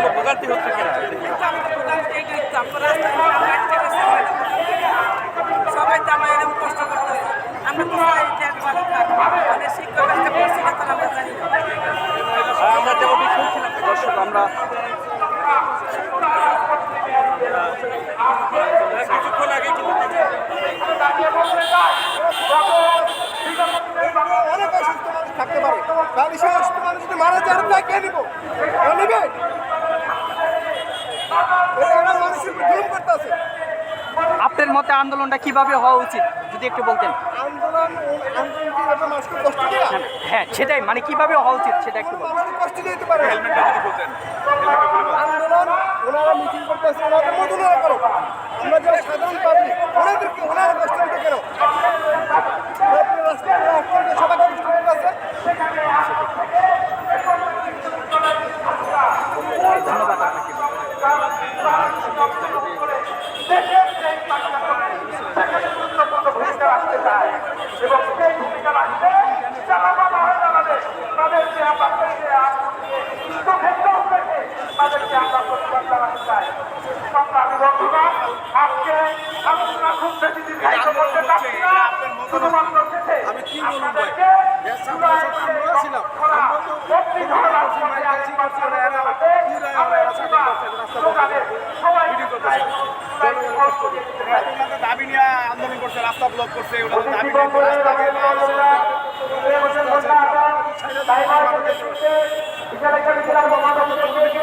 কোনো ভোগান্তি হচ্ছে কিনা? সবাই তো আমরা এরকম কষ্ট করতেছি, আমরা তো চাই যে ভালো থাক, মানে শিক্ষক একটা করছি না তারা আমরা জানি না। আমরা যেমনটি শুনছিলাম দর্শক, আমরা কিছুক্ষণ আগে কিন্তু অনেক অসুস্থ মানুষ থাকতে পারে, তাহলে সেই অসুস্থ মানুষ যদি মারা যায় তাই কে নিব? নিবে এরা মানুষের উপর জুলুম করতেছে। আপনার মতে আন্দোলনটা কিভাবে হওয়া উচিত যদি একটু বলতেন? আন্দোলন আন্দোলন কি এত মানুষকে কষ্ট দেওয়া? হ্যাঁ সেটাই, মানে কিভাবে হওয়া উচিত সেটা একটু বলুন। মানুষকে কষ্ট দিতে পারে না। যদি বলতেন আন্দোলন ওনারা মিটিং করতেছে, ওনাদের মতো ওনারা করো, আমরা যারা সাধারণ পাবলিক ওনাদেরকে ওনারা কষ্ট দিতে কেন? রাস্তায় সবাই কষ্ট করতেছে। ধন্যবাদ আপনাকে। এবং সেই ভূমিকা রাখতে যারা বাবা হয়ে দাঁড়াবে তাদেরকে আমরা তাদেরকে আমরা প্রতিবাদ জানাতে চাই। সংগ্রামী বন্ধুরা, আজকে আলোচনা খুব বেশি দীর্ঘায়িত করতে চাচ্ছি না, শুধুমাত্র শেষে আপনাদেরকে দাবি নিয়ে আন্দোলন করছে, রাস্তা ব্লক করছে, দাবি নিয়ে